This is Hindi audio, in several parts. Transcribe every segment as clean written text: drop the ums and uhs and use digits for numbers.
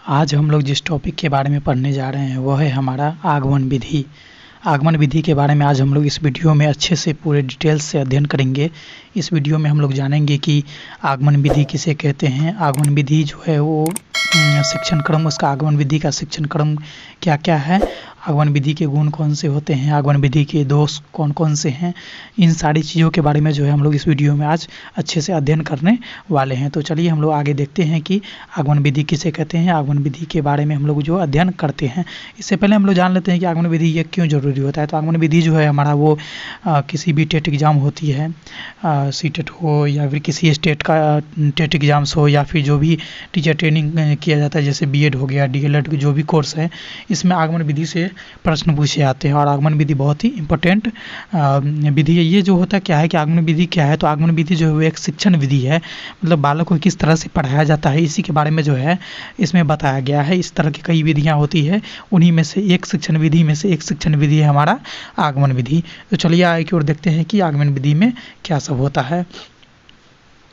आज हम लोग जिस टॉपिक के बारे में पढ़ने जा रहे हैं वह है हमारा आगमन विधि। आगमन विधि के बारे में आज हम लोग इस वीडियो में अच्छे से पूरे डिटेल्स से अध्ययन करेंगे। इस वीडियो में हम लोग जानेंगे कि आगमन विधि किसे कहते हैं, आगमन विधि जो है वो शिक्षण क्रम, उसका आगमन विधि का शिक्षण क्रम क्या क्या है, आगमन विधि के गुण कौन से होते हैं, आगमन विधि के दोष कौन कौन से हैं, इन सारी चीज़ों के बारे में जो है हम लोग इस वीडियो में आज अच्छे से अध्ययन करने वाले हैं। तो चलिए हम लोग आगे देखते हैं कि आगमन विधि किसे कहते हैं, आगमन विधि के बारे में हम लोग जो अध्ययन करते हैं। इससे पहले हम लोग जान लेते हैं कि आगमन विधि ये क्यों ज़रूरी होता है। तो आगमन विधि जो है हमारा वो किसी भी टेट एग्ज़ाम होती है, सीटेट हो या फिर किसी स्टेट का टेट एग्ज़ाम्स हो या फिर जो भी टीचर ट्रेनिंग किया जाता है जैसे बीएड हो गया, डीएलएड जो भी कोर्स है, इसमें आगमन विधि से प्रश्न पूछे जाते हैं। और आगमन विधि बहुत ही इंपॉर्टेंट विधि है। ये जो होता क्या है कि आगमन विधि क्या है, तो आगमन विधि जो है वो एक शिक्षण विधि है, मतलब बालक को किस तरह से पढ़ाया जाता है इसी के बारे में जो है इसमें बताया गया है। इस तरह की कई विधियाँ होती है, उन्हीं में से एक शिक्षण विधि में से एक शिक्षण विधि है हमारा आगमन विधि। तो चलिए आगे की ओर देखते हैं कि आगमन विधि में क्या सब होता है।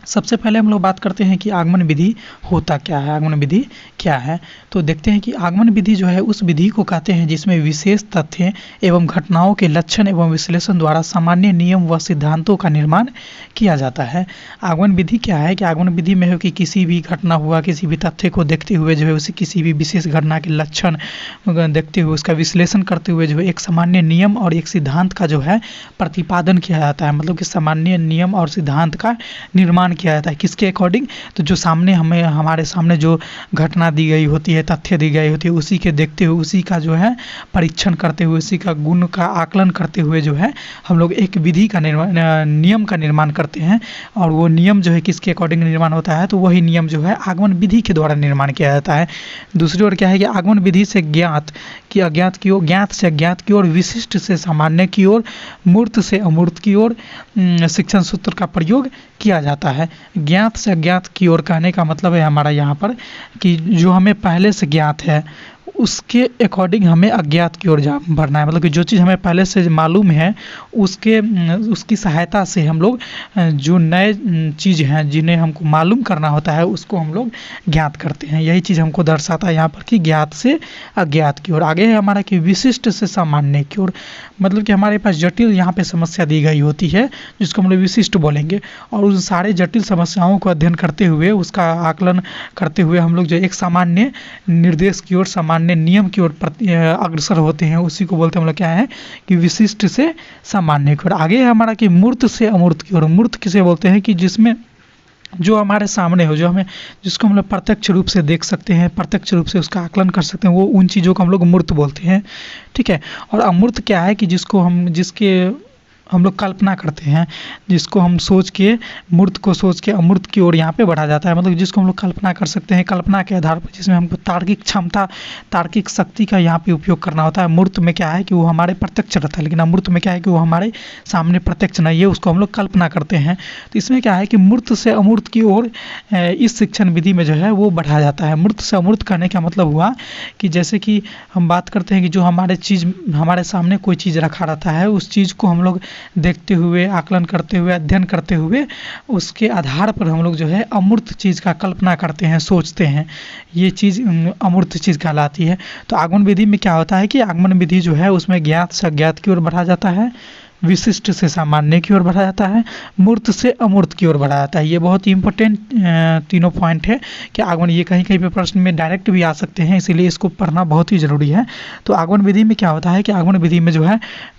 सबसे पहले हम लोग बात करते हैं कि आगमन विधि होता क्या है, आगमन विधि क्या है। तो देखते हैं कि आगमन विधि जो है उस विधि को कहते हैं जिसमें विशेष तथ्य एवं घटनाओं के लक्षण एवं विश्लेषण द्वारा सामान्य नियम व सिद्धांतों का निर्माण किया जाता है। आगमन विधि क्या है कि आगमन विधि में है कि किसी भी घटना हुआ, किसी भी तथ्य को देखते हुए जो है उसे किसी भी विशेष घटना के लक्षण देखते हुए उसका विश्लेषण करते हुए जो है एक सामान्य नियम और एक सिद्धांत का जो है प्रतिपादन किया जाता है। मतलब कि सामान्य नियम और सिद्धांत का निर्माण किया जाता है किसके अकॉर्डिंग, तो जो सामने हमारे सामने जो घटना दी गई होती है, तथ्य दी गई होती है, उसी के देखते हुए उसी का जो है परीक्षण करते हुए उसी का गुण का आकलन करते हुए जो है हम लोग एक विधि का नियम का निर्माण करते हैं। और वो नियम जो है किसके अकॉर्डिंग निर्माण होता है, तो वही नियम जो है आगमन विधि के द्वारा निर्माण किया जाता है। दूसरी ओर क्या है कि आगमन विधि से ज्ञात की अज्ञात की ओर, ज्ञात से अज्ञात की ओर, विशिष्ट से सामान्य की ओर, मूर्त से अमूर्त की ओर शिक्षण सूत्र का प्रयोग किया जाता है। ज्ञात से अज्ञात की ओर कहने का मतलब है हमारा यहाँ पर कि जो हमें पहले से ज्ञात है उसके अकॉर्डिंग हमें अज्ञात की ओर बढ़ना है। मतलब कि जो चीज़ हमें पहले से मालूम है उसकी सहायता से हम लोग जो नए चीज़ हैं जिन्हें हमको मालूम करना होता है उसको हम लोग ज्ञात करते हैं। यही चीज़ हमको दर्शाता है यहाँ पर कि ज्ञात से अज्ञात की ओर। आगे है हमारा कि विशिष्ट से सामान्य की ओर, मतलब कि हमारे पास जटिल यहाँ पे समस्या दी गई होती है जिसको हम लोग विशिष्ट बोलेंगे, और उन सारे जटिल समस्याओं को अध्ययन करते हुए उसका आकलन करते हुए हम लोग जो एक सामान्य निर्देश की ओर, सामान्य नियम की ओर अग्रसर होते हैं, उसी को बोलते हैं हम लोग क्या है कि विशिष्ट से सामान्य की ओर। आगे है हमारा कि मूर्त से अमूर्त की ओर। मूर्त किसे बोलते हैं कि जिसमें जो हमारे सामने हो, जो हमें जिसको हम लोग प्रत्यक्ष रूप से देख सकते हैं, प्रत्यक्ष रूप से उसका आकलन कर सकते हैं, वो उन चीज़ों को हम लोग मूर्त बोलते हैं, ठीक है। और अमूर्त क्या है कि जिसके हम लोग कल्पना करते हैं, जिसको हम सोच के मूर्त को सोच के अमूर्त की ओर यहाँ पे बढ़ा जाता है। मतलब जिसको हम लोग कल्पना कर सकते हैं, कल्पना के आधार पर जिसमें हमको तार्किक क्षमता, तार्किक शक्ति का यहाँ पे उपयोग करना होता है। मूर्त में क्या है कि वो हमारे प्रत्यक्ष रहता है, लेकिन अमूर्त में क्या है कि वो हमारे सामने प्रत्यक्ष नहीं है, उसको हम लोग कल्पना करते हैं। तो इसमें क्या है कि मूर्त से अमूर्त की ओर इस शिक्षण विधि में जो है वो बढ़ाया जाता है। मूर्त से अमूर्त कहने का मतलब हुआ कि जैसे कि हम बात करते हैं कि जो हमारे सामने कोई चीज़ रखा रहता है, उस चीज़ को हम लोग देखते हुए, आकलन करते हुए, अध्ययन करते हुए उसके आधार पर हम लोग जो है अमूर्त चीज़ का कल्पना करते हैं, सोचते हैं, ये चीज़ अमूर्त चीज़ कहलाती है। तो आगमन विधि में क्या होता है कि आगमन विधि जो है उसमें ज्ञात से अज्ञात की ओर बढ़ा जाता है, विशिष्ट से सामान्य की ओर बढ़ा जाता है, मूर्त से अमूर्त की ओर बढ़ा जाता है। ये बहुत ही इंपॉर्टेंट तीनों पॉइंट है कि आगमन, ये कहीं कहीं पे प्रश्न में डायरेक्ट भी आ सकते हैं, इसीलिए इसको पढ़ना बहुत ही ज़रूरी है। तो आगमन विधि में क्या होता है कि आगमन विधि में जो है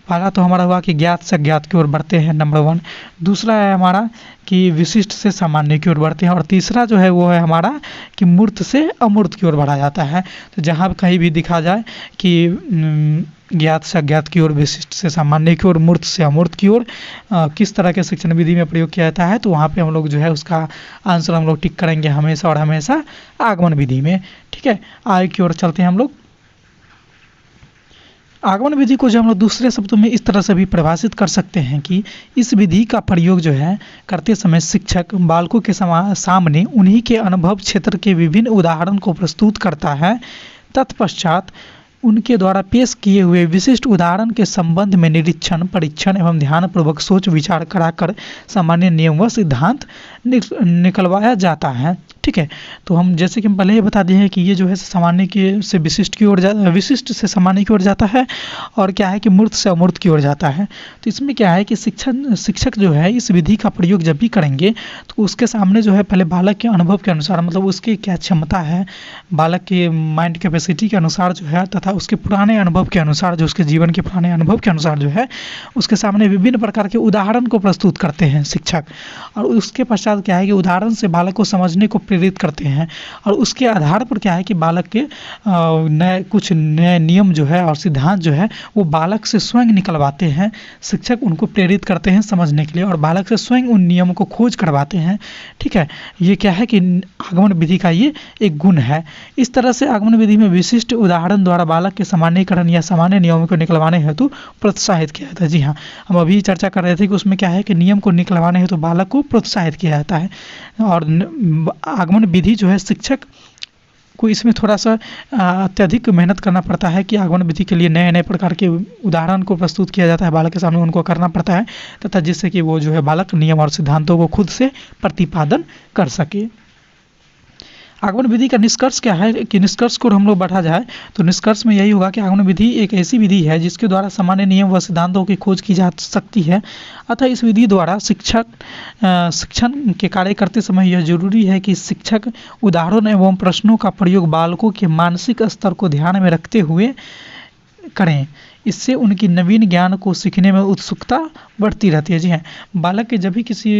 पहला तो हमारा हुआ कि ज्ञात से अज्ञात की ओर बढ़ते हैं, नंबर 1। दूसरा है हमारा कि विशिष्ट से सामान्य की ओर बढ़ते हैं, और तीसरा जो है वो है हमारा कि मूर्त से अमूर्त की ओर बढ़ा जाता है। तो जहाँ कहीं भी दिखा जाए कि ज्ञात से अज्ञात की ओर, विशिष्ट से सामान्य की ओर, मूर्त से अमूर्त की ओर किस तरह के शिक्षण विधि में प्रयोग किया जाता है, तो वहाँ पे हम लोग जो है उसका आंसर हम लोग टिक करेंगे हमेशा और हमेशा आगमन विधि में, ठीक है। आगे की ओर चलते हैं हम लोग। आगमन विधि को जो हम लोग दूसरे शब्दों में इस तरह से भी परिभाषित कर सकते हैं कि इस विधि का प्रयोग जो है करते समय शिक्षक बालकों के सामने उन्हीं के अनुभव क्षेत्र के विभिन्न उदाहरण को प्रस्तुत करता है, तत्पश्चात उनके द्वारा पेश किए हुए विशिष्ट उदाहरण के संबंध में निरीक्षण, परीक्षण एवं ध्यानपूर्वक सोच विचार कराकर सामान्य नियम व सिद्धांत निकलवाया जाता है। ठीक है, तो हम जैसे कि हम पहले ही बता दिए हैं कि ये जो है सामान्य की से विशिष्ट की ओर विशिष्ट से सामान्य की ओर जाता है, और क्या है कि मूर्त से अमूर्त की ओर जाता है। तो इसमें क्या है कि शिक्षक जो है इस विधि का प्रयोग जब भी करेंगे तो उसके सामने जो है पहले बालक के अनुभव के अनुसार, मतलब उसकी क्या क्षमता है, बालक के माइंड कैपेसिटी के अनुसार जो है, तथा उसके पुराने अनुभव के अनुसार, जो उसके जीवन के पुराने अनुभव के अनुसार जो है उसके सामने विभिन्न प्रकार के उदाहरण को प्रस्तुत करते हैं शिक्षक। और उसके पश्चात क्या है कि उदाहरण से बालक को समझने को प्रेरित करते हैं, और उसके आधार पर क्या है कि बालक के कुछ नए नियम जो है और सिद्धांत जो है वो बालक से स्वयं निकलवाते हैं। शिक्षक उनको प्रेरित करते हैं समझने के लिए, और बालक से स्वयं उन नियमों को खोज करवाते हैं। ठीक है, ये क्या है कि आगमन विधि का ये एक गुण है। इस तरह से आगमन विधि में विशिष्ट उदाहरण द्वारा बालक के सामान्यीकरण या सामान्य नियमों को निकलवाने हेतु प्रोत्साहित किया जाता है। जी हाँ, हम अभी चर्चा कर रहे थे कि उसमें क्या है कि नियम को निकलवाने हेतु बालक को प्रोत्साहित किया जाता है। और आगमन विधि जो है शिक्षक को इसमें थोड़ा सा अत्यधिक मेहनत करना पड़ता है कि आगमन विधि के लिए नए नए प्रकार के उदाहरण को प्रस्तुत किया जाता है, बालक के सामने उनको करना पड़ता है, तथा जिससे कि वो जो है बालक नियम और सिद्धांतों को खुद से प्रतिपादन कर सके। आगमन विधि का निष्कर्ष क्या है कि निष्कर्ष को हम लोग बढ़ा जाए तो निष्कर्ष में यही होगा कि आगमन विधि एक ऐसी विधि है जिसके द्वारा सामान्य नियम व सिद्धांतों की खोज की जा सकती है। अतः इस विधि द्वारा शिक्षण के कार्य करते समय यह जरूरी है कि शिक्षक उदाहरण एवं प्रश्नों का प्रयोग बालकों के मानसिक स्तर को ध्यान में रखते हुए करें। इससे उनकी नवीन ज्ञान को सीखने में उत्सुकता बढ़ती रहती है। जी हाँ, बालक के जब भी किसी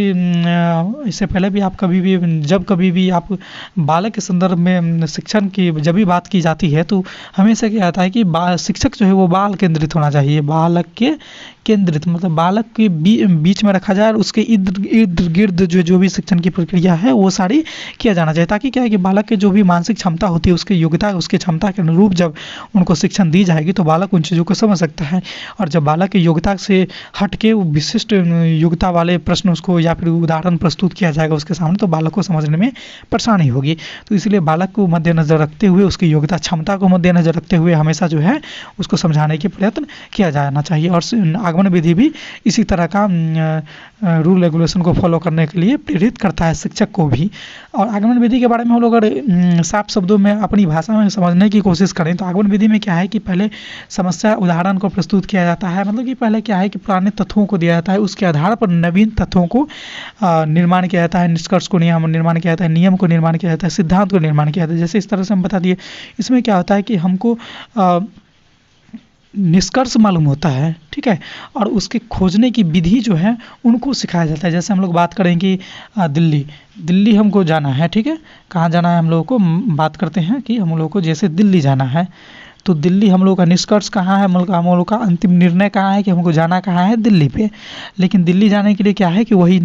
इससे पहले भी आप कभी भी आप बालक के संदर्भ में शिक्षण की जब भी बात की जाती है तो हमेशा क्या आता है कि शिक्षक जो है वो बाल केंद्रित होना चाहिए, बालक के केंद्रित, मतलब बालक के बीच में रखा जाए और उसके इर्द गिर्द जो भी शिक्षण की प्रक्रिया है वो सारी किया जाना चाहिए, ताकि क्या है कि बालक के जो भी मानसिक क्षमता होती है उसकी योग्यता उसकी क्षमता के अनुरूप जब उनको शिक्षण दी जाएगी तो बालक उन चीज़ों को समझ सकता है। और जब बालक की योग्यता से हट के विशिष्ट योग्यता वाले प्रश्न उसको या फिर उदाहरण प्रस्तुत किया जाएगा उसके सामने तो बालक को समझने में परेशानी होगी। तो इसलिए बालक को मद्देनजर रखते हुए, उसकी योग्यता क्षमता को मद्देनजर रखते हुए हमेशा जो है उसको समझाने के प्रयत्न किया जाना चाहिए। और आगमन विधि भी इसी तरह का रूल रेगुलेशन को फॉलो करने के लिए प्रेरित करता है शिक्षक को भी। और आगमन विधि के बारे में हम लोग अगर साफ शब्दों में अपनी भाषा में समझने की कोशिश करें तो आगमन विधि में क्या है कि पहले समस्या उदाहरण को प्रस्तुत किया जाता है, मतलब कि पहले क्या है कि पुराने तथ्यों को दिया जाता है, उसके आधार पर नवीन तथ्यों को निर्माण किया जाता है, निष्कर्ष को निर्माण किया जाता है, नियम को निर्माण किया जाता है, सिद्धांत को निर्माण किया जाता है। जैसे इस तरह से हम बता दिए, इसमें क्या होता है कि हमको निष्कर्ष मालूम होता है, ठीक है, और उसके खोजने की विधि जो है उनको सिखाया जाता है। जैसे हम लोग बात करें कि दिल्ली हमको जाना है, ठीक है, कहाँ जाना है हम लोगों को, बात करते हैं कि हम लोगों को जैसे दिल्ली जाना है तो दिल्ली हम लोग का निष्कर्ष कहाँ है, हम लोग का अंतिम निर्णय कहाँ है कि हमको जाना कहाँ है, दिल्ली पे। लेकिन दिल्ली जाने के लिए क्या है कि वही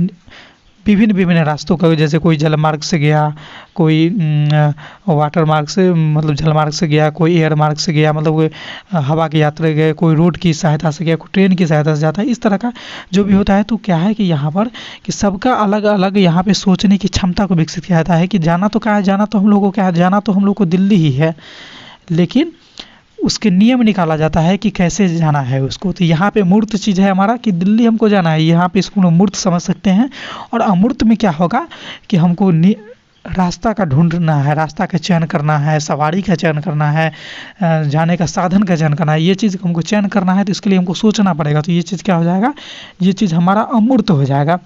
विभिन्न रास्तों का, जैसे कोई जलमार्ग से गया, कोई वाटर मार्ग से मतलब जलमार्ग से गया, कोई एयर मार्ग से गया मतलब हवा की यात्रा गए, कोई रोड की सहायता से गया, कोई ट्रेन की सहायता से जाता है, इस तरह का जो भी होता है। तो क्या है कि यहाँ पर कि सबका अलग अलग यहाँ पे सोचने की क्षमता को विकसित किया जाता है कि जाना तो कहाँ है, जाना तो हम लोग को क्या है, जाना तो हम लोग को दिल्ली ही है, लेकिन उसके नियम निकाला जाता है कि कैसे जाना है उसको। तो यहाँ पे मूर्त चीज़ है हमारा कि दिल्ली हमको जाना है, यहाँ पे इसको मूर्त समझ सकते हैं। और अमूर्त में क्या होगा कि हमको रास्ता का ढूंढना है, रास्ता का चयन करना है, सवारी का चयन करना है, जाने का साधन का चयन करना है, ये चीज़ हमको चयन करना है तो इसके लिए हमको सोचना पड़ेगा। तो ये चीज़ क्या हो जाएगा, ये चीज़ हमारा अमूर्त हो जाएगा।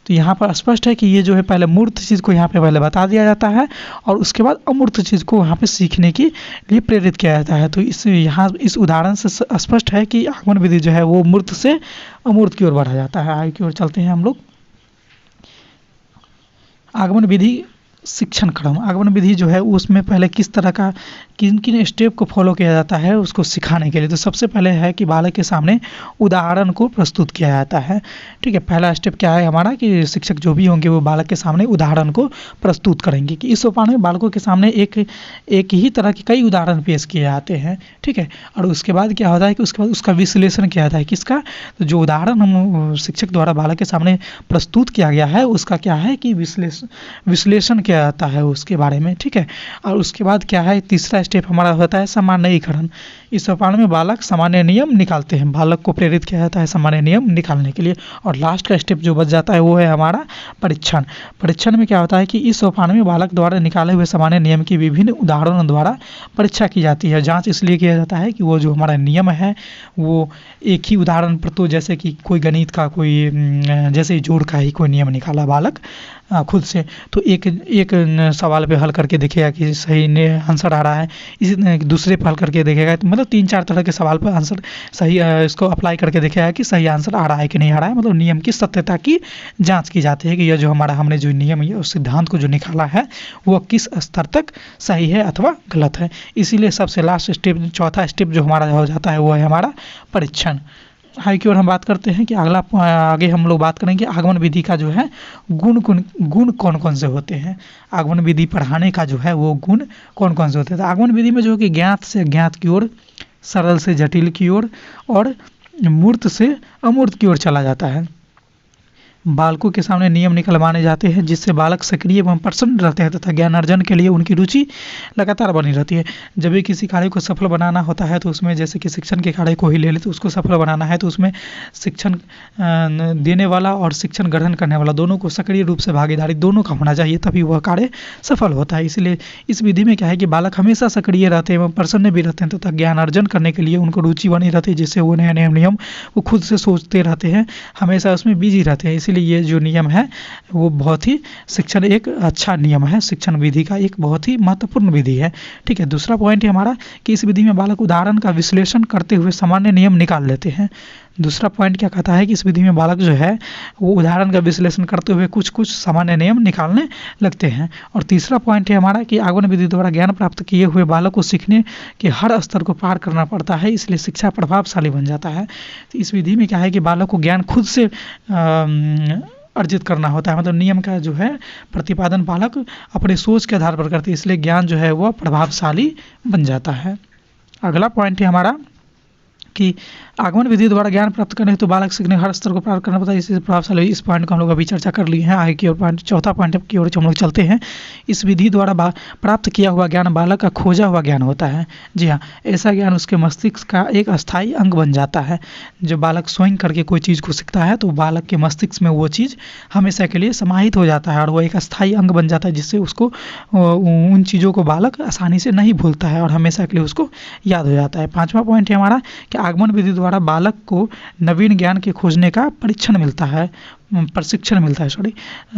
तो यहाँ पर स्पष्ट है कि ये जो है पहले मूर्त चीज़ को यहाँ पे पहले बता दिया जाता है और उसके बाद अमूर्त चीज़ को वहाँ पे सीखने के लिए प्रेरित किया जाता है। तो इस उदाहरण से स्पष्ट है कि आगमन विधि जो है वो मूर्त से अमूर्त की ओर बढ़ा जाता है। आगे की ओर चलते हैं हम लोग। आगमन विधि शिक्षण क्रम, आगमन विधि जो है उसमें पहले किस तरह का किन किन स्टेप को फॉलो किया जाता है उसको सिखाने के लिए। तो सबसे पहले है कि बालक के सामने उदाहरण को प्रस्तुत किया जाता है, ठीक है। पहला स्टेप क्या है हमारा कि शिक्षक जो भी होंगे वो बालक के सामने उदाहरण को प्रस्तुत करेंगे कि इस सोपान में बालकों के सामने एक ही तरह के कई उदाहरण पेश किए जाते हैं, ठीक है। और उसके बाद क्या होता है कि उसके बाद उसका विश्लेषण किया जाता है किसका, तो जो उदाहरण हम शिक्षक द्वारा बालक के सामने प्रस्तुत किया गया है उसका क्या है कि विश्लेषण किया जाता है उसके बारे में, ठीक है। और उसके बाद क्या है तीसरा स्टेप हमारा होता है सामान्यीकरण। इस सोपान में बालक सामान्य नियम निकालते हैं, बालक को प्रेरित किया जाता है सामान्य नियम निकालने के लिए। और लास्ट का स्टेप जो बच जाता है वो है हमारा परीक्षण। परीक्षण में क्या होता है कि इस सोपान में बालक द्वारा निकाले हुए सामान्य नियम की विभिन्न उदाहरणों द्वारा परीक्षा की जाती है। जाँच इसलिए किया जाता है कि वो जो हमारा नियम है वो एक ही उदाहरण पर, तो जैसे कि कोई गणित का कोई जैसे जोड़ का ही कोई नियम निकाला बालक खुद से, तो एक सवाल पे हल करके देखेगा कि सही आंसर आ रहा है, इसी दूसरे पे हल करके देखेगा, तो मतलब 3-4 तरह के सवाल पर आंसर सही इसको अप्लाई करके देखेगा कि सही आंसर आ रहा है कि नहीं आ रहा है। मतलब नियम की सत्यता की जांच की जाती है कि यह जो हमने जो नियम या उस सिद्धांत को जो निकाला है वो किस स्तर तक सही है अथवा गलत है। इसीलिए सबसे लास्ट स्टेप, चौथा स्टेप जो हमारा हो जाता है वो है हमारा परीक्षण। हाई की ओर हम बात करते हैं कि आगे हम लोग बात करेंगे आगमन विधि का जो है गुण कौन कौन से होते हैं। आगमन विधि पढ़ाने का जो है वो गुण कौन कौन से होते हैं। तो आगमन विधि में जो है कि ज्ञात से अज्ञात की ओर, सरल से जटिल की ओर और मूर्त से अमूर्त की ओर चला जाता है। बालकों के सामने नियम निकलवाने जाते हैं जिससे बालक सक्रिय एवं प्रसन्न रहते हैं तथा ज्ञान अर्जन के लिए उनकी रुचि लगातार बनी रहती है। जब भी किसी कार्य को सफल बनाना होता है तो उसमें, जैसे कि शिक्षण के कार्य को ही ले ले, तो उसको सफल बनाना है तो उसमें शिक्षण देने वाला और शिक्षण ग्रहण करने वाला दोनों को सक्रिय रूप से भागीदारी दोनों का होना चाहिए, तभी वह कार्य सफल होता है। इसलिए इस विधि में क्या है कि बालक हमेशा सक्रिय रहते हैं एवं प्रसन्न भी रहते हैं तथा ज्ञान अर्जन करने के लिए उनको रुचि बनी रहती है, जिससे वो नए नए नियम वो खुद से सोचते रहते हैं, हमेशा उसमें बिजी रहते हैं। इसलिए ये जो नियम है वो बहुत ही शिक्षण एक अच्छा नियम है, शिक्षण विधि का एक बहुत ही महत्वपूर्ण विधि है। ठीक है, दूसरा पॉइंट है हमारा कि इस विधि में बालक उदाहरण का विश्लेषण करते हुए सामान्य नियम निकाल लेते हैं। दूसरा पॉइंट क्या कहता है कि इस विधि में बालक जो है वो उदाहरण का विश्लेषण करते हुए कुछ सामान्य नियम निकालने लगते हैं। और तीसरा पॉइंट है हमारा कि आगमन विधि द्वारा ज्ञान प्राप्त किए हुए बालक को सीखने के हर स्तर को पार करना पड़ता है, इसलिए शिक्षा प्रभावशाली बन जाता है। तो इस विधि में क्या है कि बालक को ज्ञान खुद से अर्जित करना होता है, मतलब नियम का जो है प्रतिपादन बालक अपने सोच के आधार पर करते हैं, इसलिए ज्ञान जो है वह प्रभावशाली बन जाता है। अगला पॉइंट है हमारा कि आगमन विधि द्वारा ज्ञान प्राप्त करने हेतु बालक सीखने हर स्तर को प्राप्त करना पड़ता है, इससे प्रभावशाली। इस पॉइंट को हम लोग अभी चर्चा कर लिए हैं। आगे की ओर पॉइंट, चौथा पॉइंट की ओर हम लोग चलते हैं। इस विधि द्वारा प्राप्त किया हुआ ज्ञान बालक का खोजा हुआ ज्ञान होता है। जी हाँ, ऐसा ज्ञान उसके मस्तिष्क का एक अस्थायी अंग बन जाता है। जब बालक स्वयं करके कोई चीज़ को सीखता है तो बालक के मस्तिष्क में वो चीज़ हमेशा के लिए समाहित हो जाता है और वो एक अस्थायी अंग बन जाता है, जिससे उसको उन चीज़ों को बालक आसानी से नहीं भूलता है और हमेशा के लिए उसको याद हो जाता है। पाँचवा पॉइंट है हमारा कि आगमन विधि द्वारा बालक को नवीन ज्ञान के खोजने का प्रशिक्षण मिलता है।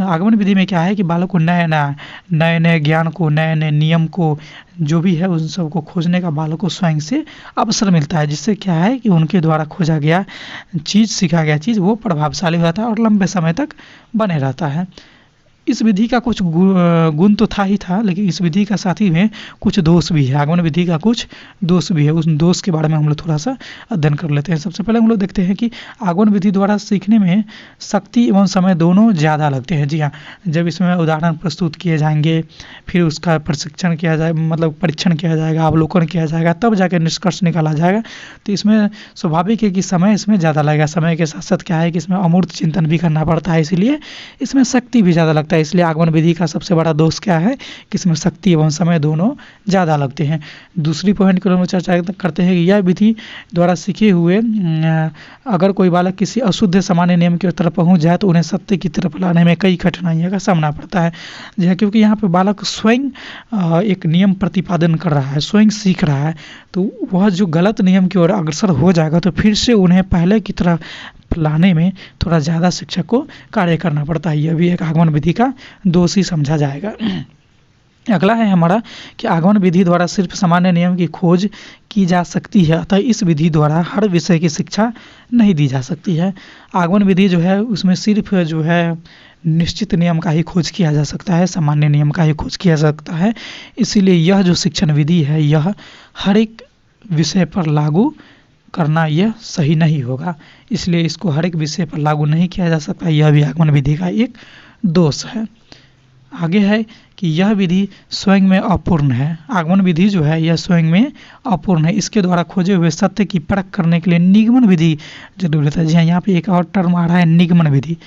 आगमन विधि में क्या है कि बालक को नए ज्ञान को, नए नए नियम को, जो भी है उन सब को खोजने का बालक को स्वयं से अवसर मिलता है, जिससे क्या है कि उनके द्वारा खोजा गया चीज़, सीखा गया चीज़ वो प्रभावशाली होता है और लंबे समय तक बने रहता है। इस विधि का कुछ गुण तो था ही था, लेकिन इस विधि का साथ ही में कुछ दोष भी है। आगमन विधि का कुछ दोष भी है, उस दोष के बारे में हम लोग थोड़ा सा अध्ययन कर लेते हैं। सबसे पहले हम लोग देखते हैं कि आगमन विधि द्वारा सीखने में शक्ति एवं समय दोनों ज़्यादा लगते हैं। जी हाँ, जब इसमें उदाहरण प्रस्तुत किए जाएंगे, फिर उसका प्रशिक्षण किया जाए, मतलब परीक्षण किया जाएगा, अवलोकन किया जाएगा, तब जाकर निष्कर्ष निकाला जाएगा, तो इसमें स्वाभाविक है कि समय इसमें ज़्यादा लगेगा। समय के साथ साथ क्या है कि इसमें अमूर्त चिंतन भी करना पड़ता है, इसीलिए इसमें शक्ति भी ज़्यादा लगता है। इसलिए आगमन विधि का सबसे बड़ा दोष क्या है कि इसमें शक्ति एवं समय दोनों ज़्यादा लगते हैं। दूसरी पॉइंट को हम चर्चा करते हैं कि यह विधि द्वारा सीखे हुए अगर कोई बालक किसी अशुद्ध सामान्य नियम की तरफ पहुंच जाए तो उन्हें सत्य की तरफ लाने में कई कठिनाइयों का सामना पड़ता है। जी हाँ, क्योंकि यहाँ पे बालक स्वयं एक नियम प्रतिपादन कर रहा है, स्वयं सीख रहा है, तो वह जो गलत नियम की ओर अग्रसर हो जाएगा तो फिर से उन्हें पहले की तरह लाने में थोड़ा ज़्यादा शिक्षक को कार्य करना पड़ता है। यह भी एक आगमन विधि का दोष ही समझा जाएगा। अगला है हमारा कि आगमन विधि द्वारा सिर्फ सामान्य नियम की खोज की जा सकती है, अतः इस विधि द्वारा हर विषय की शिक्षा नहीं दी जा सकती है। आगमन विधि जो है उसमें सिर्फ जो है निश्चित नियम का ही खोज किया जा सकता है, सामान्य नियम का ही खोज किया जा सकता है। इसीलिए यह जो शिक्षण विधि है यह हर एक विषय पर लागू करना यह सही नहीं होगा, इसलिए इसको हर एक विषय पर लागू नहीं किया जा सकता। यह भी आगमन विधि का एक दोष है। आगे है कि यह विधि स्वयं में अपूर्ण है। आगमन विधि जो है यह स्वयं में अपूर्ण है। इसके द्वारा खोजे हुए सत्य की परख करने के लिए निगमन विधि जरूर होता है। जी हाँ, यहाँ पे एक और टर्म आ रहा है निगमन विधि।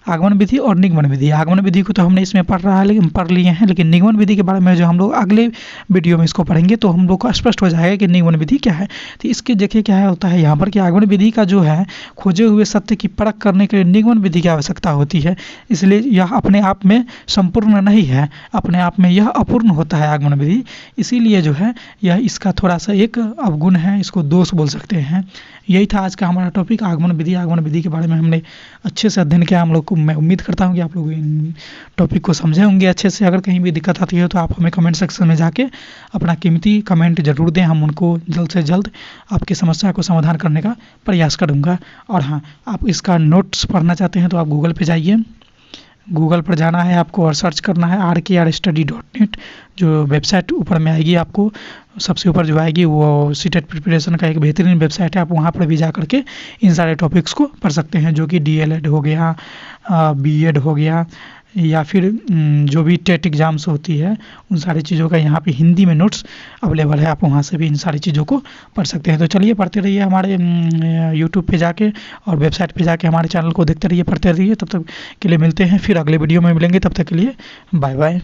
आगमन विधि और निगमन विधि, आगमन विधि को तो हमने इसमें पढ़ लिए हैं, लेकिन निगमन विधि के बारे में जो हम लोग अगले वीडियो में इसको पढ़ेंगे तो हम लोग को स्पष्ट हो जाएगा कि निगमन विधि क्या है। तो इसके देखिए क्या है होता है यहाँ पर कि आगमन विधि का जो है खोजे हुए सत्य की परख करने के लिए निगमन विधि की आवश्यकता होती है। इसलिए यह अपने आप में संपूर्ण नहीं है, अपने आप में यह अपूर्ण होता है आगमन विधि। इसीलिए जो है यह इसका थोड़ा सा एक अवगुण है, इसको दोष बोल सकते हैं। यही था आज का हमारा टॉपिक आगमन विधि। आगमन विधि के बारे में हमने अच्छे से अध्ययन किया। हम लोग को मैं उम्मीद करता हूँ कि आप लोग इन टॉपिक को समझे होंगे अच्छे से। अगर कहीं भी दिक्कत आती है तो आप हमें कमेंट सेक्शन में जाके अपना कीमती कमेंट जरूर दें, हम उनको जल्द से जल्द आपकी समस्या को समाधान करने का प्रयास करूँगा। और हाँ, आप इसका नोट्स पढ़ना चाहते हैं तो आप गूगल पे जाइए, गूगल पर जाना है आपको और सर्च करना है rkrstudy.net। जो वेबसाइट ऊपर में आएगी, आपको सबसे ऊपर जो आएगी वो सीटेट प्रिपरेशन का एक बेहतरीन वेबसाइट है। आप वहाँ पर भी जा करके इन सारे टॉपिक्स को पढ़ सकते हैं, जो कि DLED हो गया, BEd हो गया, या फिर जो भी टेट एग्ज़ाम्स होती है उन सारी चीज़ों का यहाँ पे हिंदी में नोट्स अवेलेबल है। आप वहाँ से भी इन सारी चीज़ों को पढ़ सकते हैं। तो चलिए पढ़ते रहिए हमारे यूट्यूब पे जाके और वेबसाइट पे जाके हमारे चैनल को देखते रहिए, पढ़ते रहिए। तब तक के लिए मिलते हैं, फिर अगले वीडियो में मिलेंगे। तब तक के लिए बाय बाय।